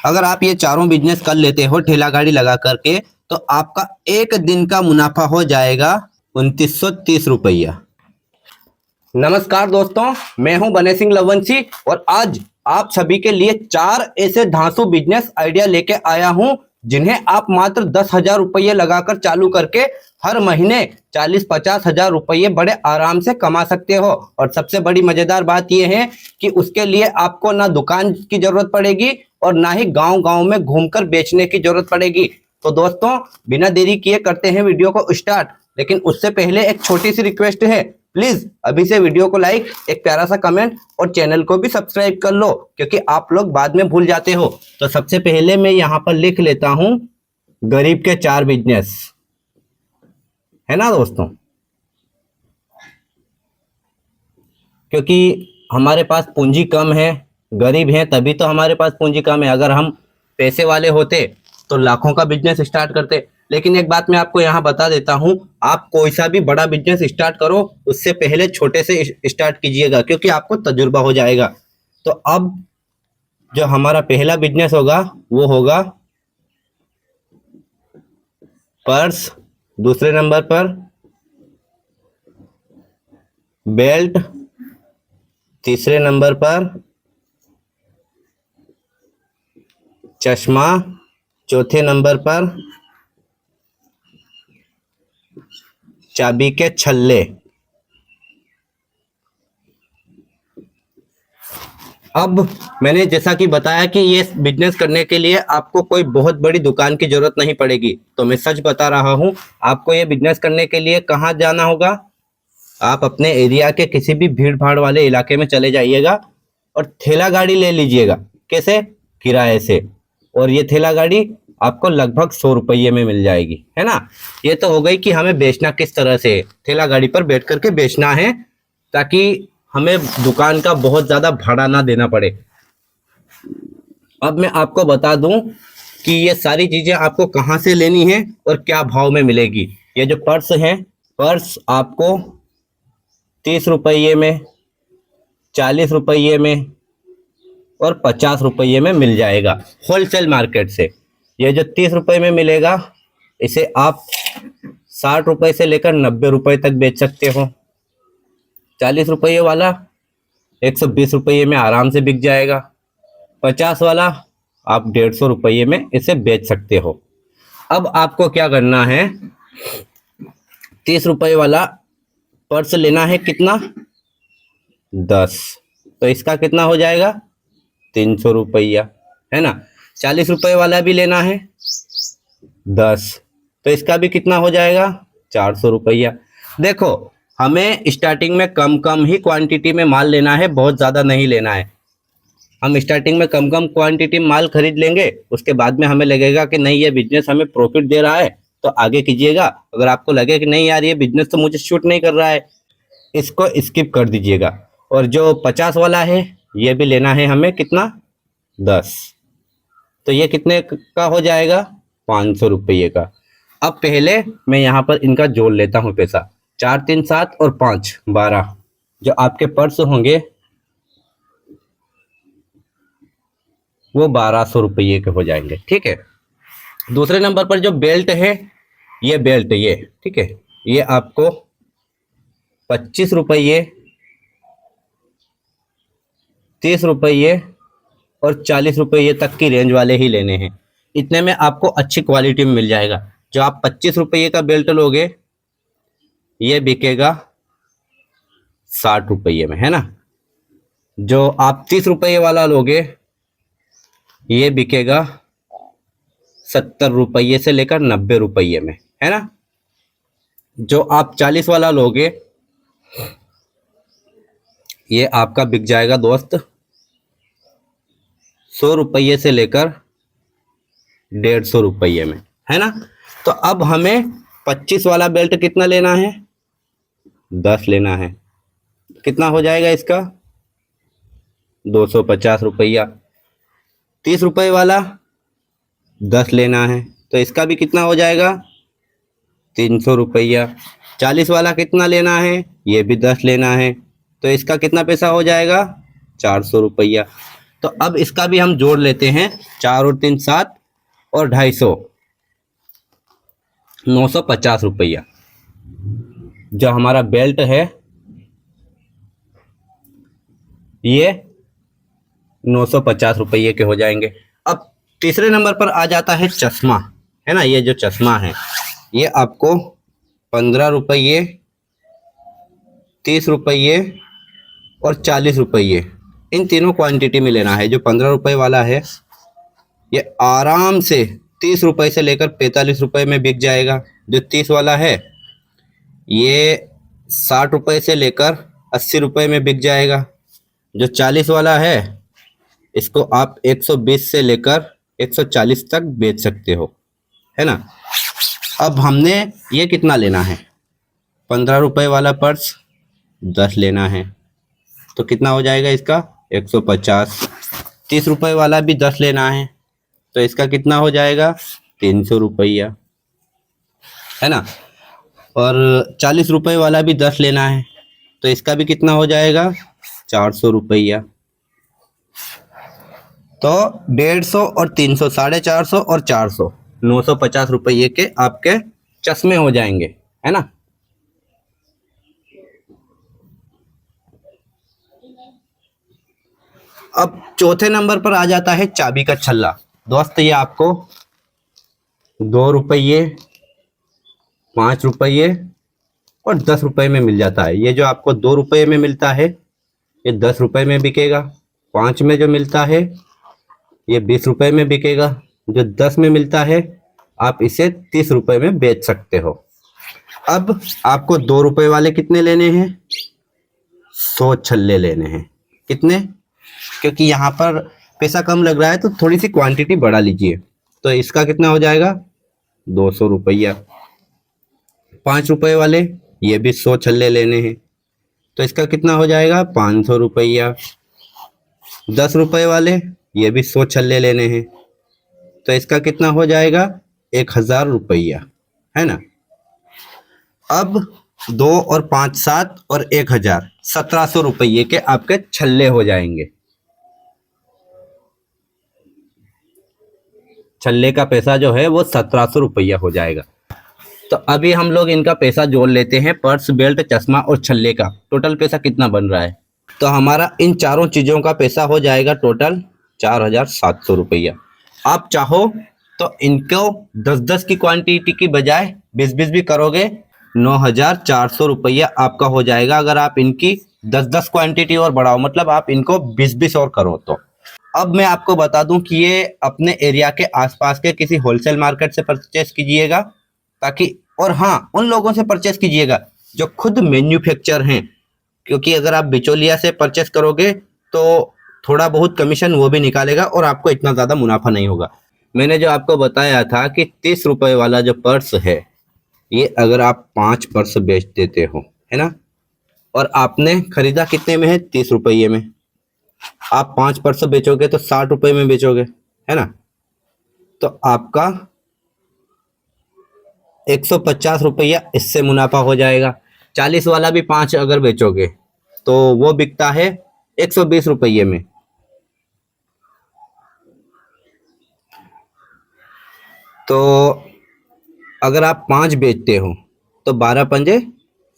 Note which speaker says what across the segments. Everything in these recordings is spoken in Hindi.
Speaker 1: अगर आप ये चारों बिजनेस कर लेते हो ठेला गाड़ी लगा करके, तो आपका एक दिन का मुनाफा हो जाएगा 2930 रुपया। नमस्कार दोस्तों, मैं हूं बने सिंह लवंशी और आज आप सभी के लिए 4 ऐसे धांसू बिजनेस आइडिया लेके आया हूं जिन्हें आप मात्र 10,000 रुपये लगाकर चालू करके हर महीने 40-50 हजार रुपये बड़े आराम से कमा सकते हो। और सबसे बड़ी मजेदार बात यह है कि उसके लिए आपको ना दुकान की जरूरत पड़ेगी और ना ही गांव-गांव में घूमकर बेचने की जरूरत पड़ेगी। तो दोस्तों, बिना देरी किए करते हैं वीडियो को स्टार्ट। लेकिन उससे पहले एक छोटी सी रिक्वेस्ट है, प्लीज अभी से वीडियो को लाइक, एक प्यारा सा कमेंट और चैनल को भी सब्सक्राइब कर लो, क्योंकि आप लोग बाद में भूल जाते हो। तो सबसे पहले मैं यहाँ पर लिख लेता हूँ गरीब के 4 बिजनेस, है ना दोस्तों, क्योंकि हमारे पास पूंजी कम है, गरीब हैं तभी तो हमारे पास पूंजी कम है। अगर हम पैसे वाले होते तो लाखों का बिजनेस स्टार्ट करते। लेकिन एक बात मैं आपको यहाँ बता देता हूँ, आप कोई सा भी बड़ा बिजनेस स्टार्ट करो उससे पहले छोटे से स्टार्ट कीजिएगा, क्योंकि आपको तजुर्बा हो जाएगा। तो अब जो हमारा पहला बिजनेस होगा वो होगा पर्स, दूसरे नंबर पर बेल्ट, तीसरे नंबर पर चश्मा, चौथे नंबर पर चाबी के छल्ले। अब मैंने जैसा कि बताया कि ये बिजनेस करने के लिए आपको कोई बहुत बड़ी दुकान की जरूरत नहीं पड़ेगी। तो मैं सच बता रहा हूँ, आपको ये बिजनेस करने के लिए कहाँ जाना होगा, आप अपने एरिया के किसी भी भीड़ भाड़ वाले इलाके में चले जाइएगा और ठेला गाड़ी ले लीजिएगा। कैसे? किराए से। और ये ठेला गाड़ी आपको लगभग 100 रुपये में मिल जाएगी, है ना। ये तो हो गई कि हमें बेचना किस तरह से, ठेला गाड़ी पर बैठ करके बेचना है ताकि हमें दुकान का बहुत ज्यादा भाड़ा ना देना पड़े। अब मैं आपको बता दूं कि ये सारी चीजें आपको कहाँ से लेनी है और क्या भाव में मिलेगी। ये जो पर्स है, पर्स आपको 30 रुपये में, 40 रुपये में और 50 रुपये में मिल जाएगा होलसेल मार्केट से। ये जो 30 रुपये में मिलेगा इसे आप 60 रुपये से लेकर 90 रुपये तक बेच सकते हो। 40 रुपये वाला 120 रुपये में आराम से बिक जाएगा। 50 वाला आप 150 रुपये में इसे बेच सकते हो। अब आपको क्या करना है, 30 रुपये वाला पर्स लेना है, कितना? 10। तो इसका कितना हो जाएगा? 300 रुपया, है ना। 40 रुपये वाला भी लेना है, 10। तो इसका भी कितना हो जाएगा? 400 रुपया। देखो, हमें स्टार्टिंग में कम कम ही क्वांटिटी में माल लेना है, बहुत ज़्यादा नहीं लेना है। हम स्टार्टिंग में कम कम क्वांटिटी माल खरीद लेंगे, उसके बाद में हमें लगेगा कि नहीं ये बिजनेस हमें प्रॉफिट दे रहा है तो आगे कीजिएगा। अगर आपको लगे कि नहीं यार ये बिजनेस तो मुझे शूट नहीं कर रहा है, इसको स्किप कर दीजिएगा। और जो 50 वाला है ये भी लेना है हमें, कितना? 10। तो ये कितने का हो जाएगा? 500 रुपये का। अब पहले मैं यहाँ पर इनका जोड़ लेता हूँ पैसा। 4 3 7 और 5 12, जो आपके पर्स होंगे वो 1200 रुपये के हो जाएंगे, ठीक है। दूसरे नंबर पर जो बेल्ट है, ये बेल्ट, ये ठीक है, ये आपको 25 रुपये, 30 रुपये और 40 रुपये तक की रेंज वाले ही लेने हैं। इतने में आपको अच्छी क्वालिटी में मिल जाएगा। जो आप 25 रुपये का बेल्ट लोगे ये बिकेगा 60 रुपये में, है ना। जो आप 30 रुपये वाला लोगे ये बिकेगा 70 रुपये से लेकर 90 रुपये में, है ना। जो आप 40 वाला लोगे ये आपका बिक जाएगा दोस्त 100 रुपये से लेकर 150 रुपये में, है ना। तो अब हमें 25 वाला बेल्ट कितना लेना है? 10 लेना है। कितना हो जाएगा इसका? 250 रुपया। 30 रुपये वाला 10 लेना है, तो इसका भी कितना हो जाएगा? 300 रुपया। 40 वाला कितना लेना है? ये भी 10 लेना है, तो इसका कितना पैसा हो जाएगा? 400 रुपया। तो अब इसका भी हम जोड़ लेते हैं, 4 और 3 7 और 250, 950 रुपया जो हमारा बेल्ट है ये 950 रुपये के हो जाएंगे। अब तीसरे नंबर पर आ जाता है चश्मा, है ना। ये जो चश्मा है ये आपको 15 रुपये, 30 रुपये और 40 रुपये इन तीनों क्वांटिटी में लेना है। जो 15 रुपये वाला है ये आराम से 30 रुपये से लेकर 45 रुपये में बिक जाएगा। जो 30 वाला है ये 60 रुपये से लेकर 80 रुपये में बिक जाएगा। जो 40 वाला है इसको आप 120 से लेकर 140 तक बेच सकते हो, है ना। अब हमने ये कितना लेना है, 15 रुपये वाला पर्स 10 लेना है तो कितना हो जाएगा इसका 150। 30 रुपये वाला भी 10 लेना है तो इसका कितना हो जाएगा 300 रुपया, है ना। और 40 रुपये वाला भी 10 लेना है तो इसका भी कितना हो जाएगा 400 रुपया। तो 150 और 300, 450 और 400, 950 रुपये के आपके चश्मे हो जाएंगे, है ना। अब चौथे नंबर पर आ जाता है चाबी का छल्ला। दोस्त ये आपको 2 रुपये, 5 रुपये और 10 रुपये में मिल जाता है। ये जो आपको 2 रुपये में मिलता है ये 10 रुपये में बिकेगा। 5 में जो मिलता है ये 20 रुपये में बिकेगा। जो 10 में मिलता है आप इसे 30 रुपये में बेच सकते हो। अब आपको 2 रुपये वाले कितने लेने हैं, 100 छल्ले लेने हैं। कितने, क्योंकि यहाँ पर पैसा कम लग रहा है तो थोड़ी सी क्वांटिटी बढ़ा लीजिए। तो इसका कितना हो जाएगा 200 रुपया। 5 रुपये वाले ये भी 100 छल्ले लेने हैं तो इसका कितना हो जाएगा 500 रुपया। 10 रुपये वाले ये भी 100 छल्ले लेने हैं तो इसका कितना हो जाएगा 1000 रुपया, है ना। अब 2 और 5 7 और 1000, 1700 रुपये के आपके छल्ले हो जाएंगे। छल्ले का पैसा जो है वो 1700 रुपया हो जाएगा। तो अभी हम लोग इनका पैसा जोड़ लेते हैं, पर्स, बेल्ट, चश्मा और छल्ले का टोटल पैसा कितना बन रहा है। तो हमारा इन चारों चीज़ों का पैसा हो जाएगा टोटल 4700 रुपया। आप चाहो तो इनको 10-10 की क्वांटिटी की बजाय 20-20 भी करोगे, 9400 रुपया आपका हो जाएगा। अगर आप इनकी 10-10 क्वांटिटी और बढ़ाओ, मतलब आप इनको 20-20 और करो तो। अब मैं आपको बता दूं कि ये अपने एरिया के आसपास के किसी होलसेल मार्केट से परचेस कीजिएगा, ताकि, और हाँ, उन लोगों से परचेस कीजिएगा जो खुद मैन्युफैक्चर हैं, क्योंकि अगर आप बिचौलिया से परचेस करोगे तो थोड़ा बहुत कमीशन वो भी निकालेगा और आपको इतना ज़्यादा मुनाफा नहीं होगा। मैंने जो आपको बताया था कि 30 रुपये वाला जो पर्स है ये अगर आप 5 पर्स बेच देते हो, है ना, और आपने खरीदा कितने में है 30 रुपये में, आप 5 पर्स बेचोगे तो 60 रुपये में बेचोगे, है ना। तो आपका 150 रुपया इससे मुनाफा हो जाएगा। 40 वाला भी 5 अगर बेचोगे तो वो बिकता है 120 रुपये में। तो अगर आप 5 बेचते हो तो 12 पंजे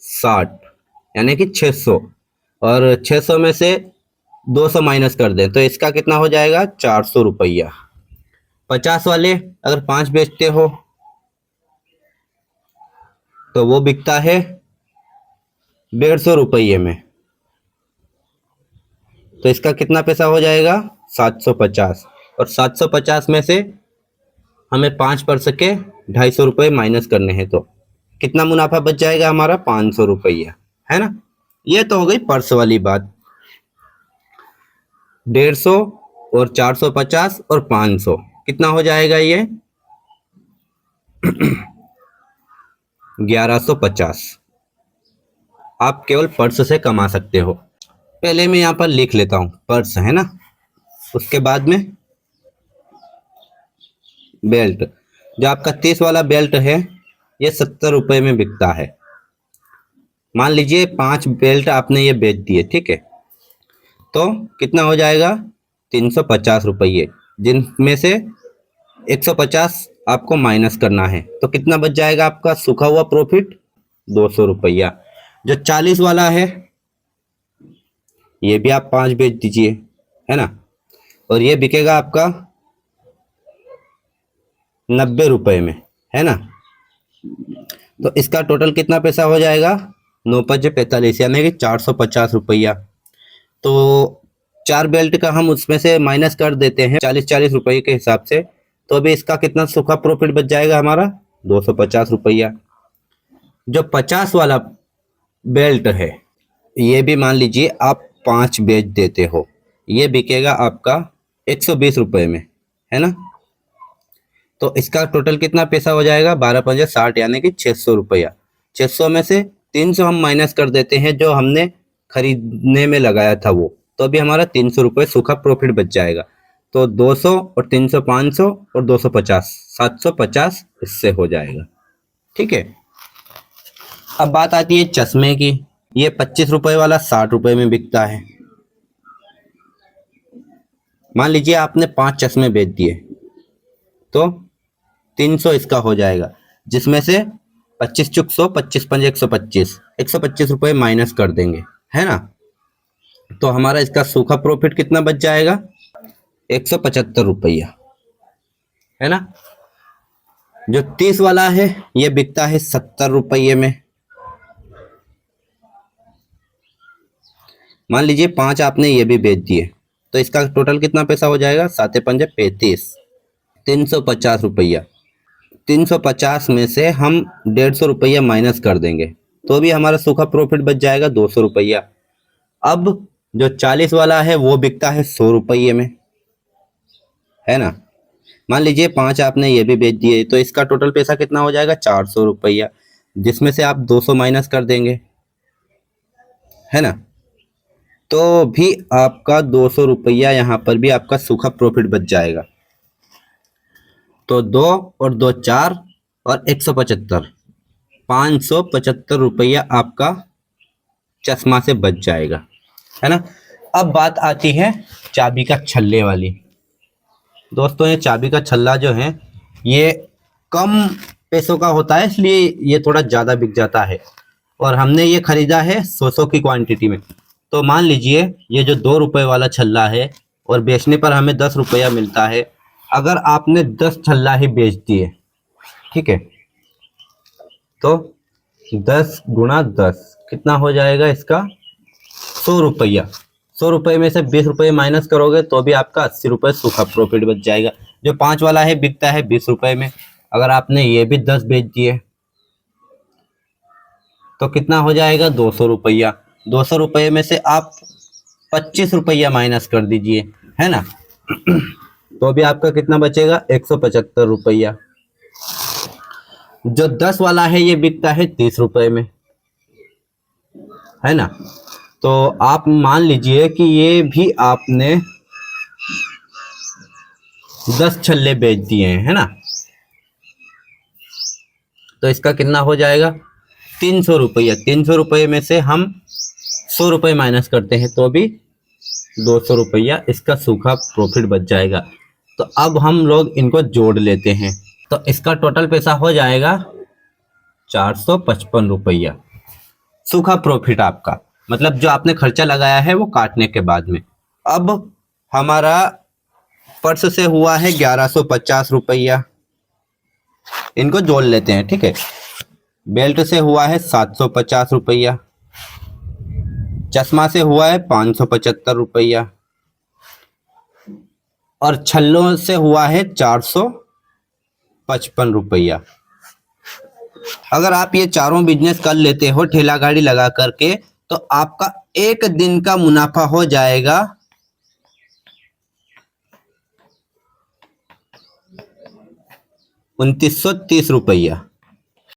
Speaker 1: 60, यानी कि 600, और 600 में से 200 माइनस कर दें तो इसका कितना हो जाएगा 400 रुपया। 50 वाले अगर 5 बेचते हो तो वो बिकता है 150 रुपये में, तो इसका कितना पैसा हो जाएगा 750, और 750 में से हमें 5 पर्स के 250 रुपये माइनस करने हैं तो कितना मुनाफा बच जाएगा हमारा 500 रुपया, है ना। ये तो हो गई पर्स वाली बात। 150 और 450 और 500 कितना हो जाएगा ये 1150 आप केवल पर्स से कमा सकते हो। पहले मैं यहाँ पर लिख लेता हूँ पर्स, है ना, उसके बाद में बेल्ट। जो आपका 30 वाला बेल्ट है ये 70 रुपये में बिकता है। मान लीजिए 5 बेल्ट आपने ये बेच दिए, ठीक है, तो कितना हो जाएगा 350 रुपये, जिनमें से 150 आपको माइनस करना है, तो कितना बच जाएगा आपका सूखा हुआ प्रॉफिट? 200 रुपया। जो 40 वाला है ये भी आप 5 बेच दीजिए, है ना, और ये बिकेगा आपका 90 रुपये में, है ना। तो इसका टोटल कितना पैसा हो जाएगा? 9 पचे 45, यानी कि 450 रुपया। तो 4 बेल्ट का हम उसमें से माइनस कर देते हैं 40-40 रुपये के हिसाब से, तो अभी इसका कितना सूखा प्रॉफिट बच जाएगा हमारा? 250 रुपया। जो 50 वाला बेल्ट है ये भी मान लीजिए आप 5 बेच देते हो, ये बिकेगा आपका 120 रुपये में, है ना। तो इसका टोटल कितना पैसा हो जाएगा? 12 पंजे 60, यानी कि 600 रुपया। 600 में से 300 हम माइनस कर देते हैं जो हमने खरीदने में लगाया था वो, तो अभी हमारा 300 रुपये सूखा प्रॉफिट बच जाएगा। तो 200 और 300 500 और 250 750 इससे हो जाएगा, ठीक है। अब बात आती है चश्मे की। ये 25 रुपये वाला 60 रुपये में बिकता है। मान लीजिए आपने 5 चश्मे बेच दिए तो 300 इसका हो जाएगा, जिसमें से 25 चुक 100, 25 पंजे 125, 125 रुपये माइनस कर देंगे, है ना। तो हमारा इसका सूखा प्रॉफिट कितना बच जाएगा? 175 रुपया, है ना। जो 30 वाला है ये बिकता है 70 रुपये में। मान लीजिए 5 आपने ये भी बेच दिए, तो इसका टोटल कितना पैसा हो जाएगा? 7 पंजे 35, 350 रुपया। 350 में से हम 150 रुपया माइनस कर देंगे, तो भी हमारा सूखा प्रॉफिट बच जाएगा 200 रुपया। अब जो 40 वाला है वो बिकता है 100 रुपये में, है ना। मान लीजिए 5 आपने ये भी बेच दिए, तो इसका टोटल पैसा कितना हो जाएगा? 400 रुपया, जिसमें से आप 200 माइनस कर देंगे, है ना। तो भी आपका 200 रुपया यहाँ पर भी आपका सूखा प्रॉफिट बच जाएगा। तो 2 और 2 4 और 175, 575 रुपया आपका चश्मा से बच जाएगा, है ना। अब बात आती है चाबी का छल्ले वाली। दोस्तों ये चाबी का छल्ला जो है ये कम पैसों का होता है, इसलिए ये थोड़ा ज़्यादा बिक जाता है, और हमने ये खरीदा है 100 की क्वांटिटी में। तो मान लीजिए ये जो 2 रुपये वाला छल्ला है और बेचने पर हमें 10 रुपया मिलता है। अगर आपने 10 छल्ला ही बेच दिए, ठीक है, तो 10 गुणा 10 कितना हो जाएगा इसका? 100 रुपया। 100 रुपये में से 20 रुपये माइनस करोगे तो भी आपका 80 रुपये सूखा प्रॉफिट बच जाएगा। जो 5 वाला है बिकता है 20 रुपये में। अगर आपने ये भी 10 बेच दिए तो कितना हो जाएगा? 200 रुपया। 200 रुपये में से आप 25 रुपया माइनस कर दीजिए, है ना। तो भी आपका कितना बचेगा? 175 रुपया। जो 10 वाला है ये बिकता है 30 रुपये में, है ना। तो आप मान लीजिए कि ये भी आपने 10 छल्ले बेच दिए हैं, है ना। तो इसका कितना हो जाएगा? 300 रुपया। 300 रुपये में से हम 100 रुपये माइनस करते हैं तो भी 200 रुपया इसका सूखा प्रॉफिट बच जाएगा। तो अब हम लोग इनको जोड़ लेते हैं, तो इसका टोटल पैसा हो जाएगा 455 रुपया सूखा प्रॉफिट आपका, मतलब जो आपने खर्चा लगाया है वो काटने के बाद में। अब हमारा पर्स से हुआ है 1150 रुपया, इनको जोड़ लेते हैं, ठीक है। बेल्ट से हुआ है 750 रुपया, चश्मा से हुआ है 575 रुपया, और छल्लों से हुआ है 455 रुपया। अगर आप ये चारों बिजनेस कर लेते हो ठेला गाड़ी लगा करके, तो आपका एक दिन का मुनाफा हो जाएगा 2930 रुपया।